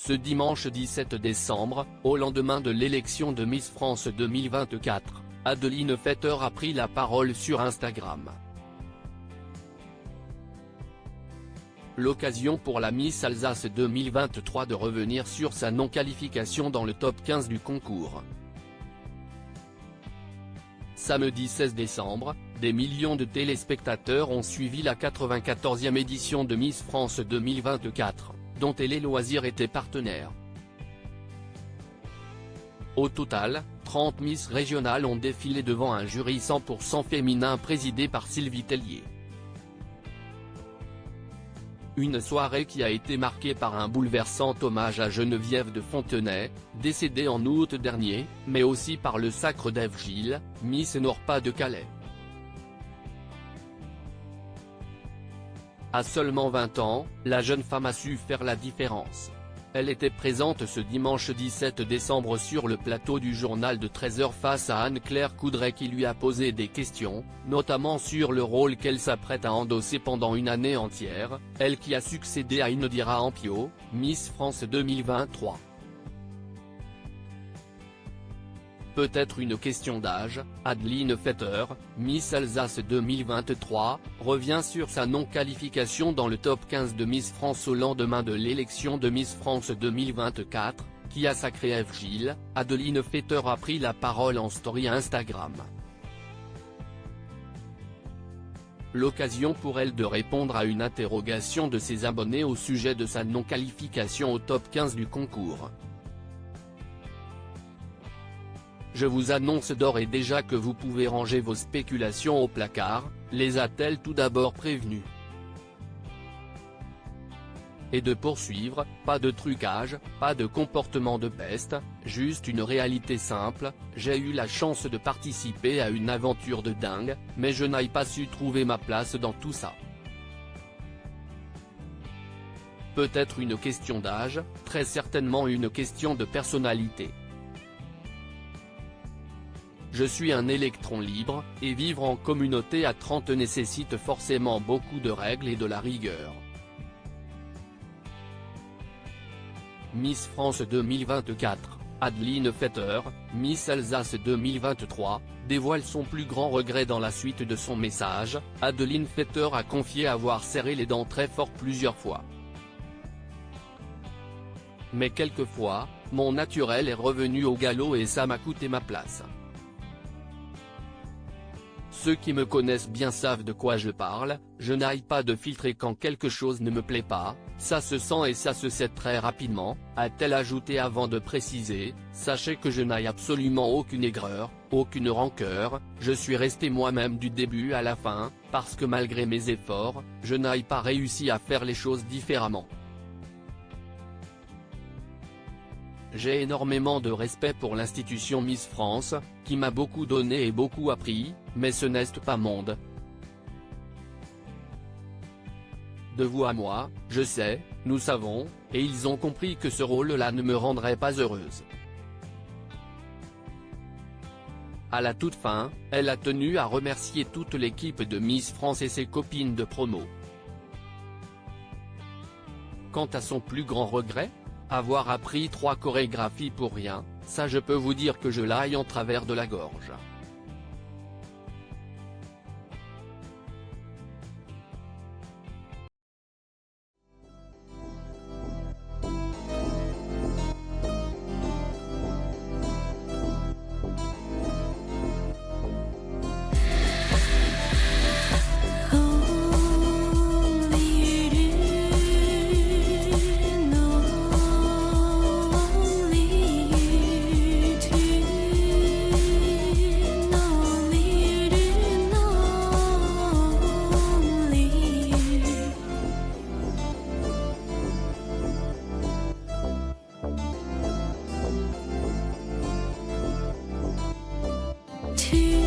Ce dimanche 17 décembre, au lendemain de l'élection de Miss France 2024, Adeline Fetter a pris la parole sur Instagram. L'occasion pour la Miss Alsace 2023 de revenir sur sa non-qualification dans le top 15 du concours. Samedi 16 décembre, des millions de téléspectateurs ont suivi la 94e édition de Miss France 2024, dont Télé Loisirs était partenaire. Au total, 30 Miss régionales ont défilé devant un jury 100% féminin présidé par Sylvie Tellier. Une soirée qui a été marquée par un bouleversant hommage à Geneviève de Fontenay, décédée en août dernier, mais aussi par le sacre d'Ève Gilles, Miss Nord-Pas-de-Calais. À seulement 20 ans, la jeune femme a su faire la différence. Elle était présente ce dimanche 17 décembre sur le plateau du journal de 13h face à Anne-Claire Coudray qui lui a posé des questions, notamment sur le rôle qu'elle s'apprête à endosser pendant une année entière, elle qui a succédé à Indira Ampio, Miss France 2023. Peut-être une question d'âge, Adeline Fetter, Miss Alsace 2023, revient sur sa non-qualification dans le top 15 de Miss France au lendemain de l'élection de Miss France 2024, qui a sacré Ève Gilles. Adeline Fetter a pris la parole en story Instagram. L'occasion pour elle de répondre à une interrogation de ses abonnés au sujet de sa non-qualification au top 15 du concours. Je vous annonce d'ores et déjà que vous pouvez ranger vos spéculations au placard, les a-t-elle tout d'abord prévenus. Et de poursuivre, pas de trucage, pas de comportement de peste, juste une réalité simple, j'ai eu la chance de participer à une aventure de dingue, mais je n'ai pas su trouver ma place dans tout ça. Peut-être une question d'âge, très certainement une question de personnalité. Je suis un électron libre, et vivre en communauté à 30 nécessite forcément beaucoup de règles et de la rigueur. Miss France 2024, Adeline Fetter, Miss Alsace 2023, dévoile son plus grand regret dans la suite de son message. Adeline Fetter a confié avoir serré les dents très fort plusieurs fois. Mais quelquefois, mon naturel est revenu au galop et ça m'a coûté ma place. Ceux qui me connaissent bien savent de quoi je parle, je n'aille pas de filtrer quand quelque chose ne me plaît pas, ça se sent et ça se sait très rapidement, a-t-elle ajouté avant de préciser, sachez que je n'aille absolument aucune aigreur, aucune rancœur, je suis resté moi-même du début à la fin, parce que malgré mes efforts, je n'aille pas réussi à faire les choses différemment. J'ai énormément de respect pour l'institution Miss France, qui m'a beaucoup donné et beaucoup appris, mais ce n'est pas monde. De vous à moi, je sais, nous savons, et ils ont compris que ce rôle-là ne me rendrait pas heureuse. À la toute fin, elle a tenu à remercier toute l'équipe de Miss France et ses copines de promo. Quant à son plus grand regret ? Avoir appris 3 chorégraphies pour rien, ça je peux vous dire que je l'aille en travers de la gorge. To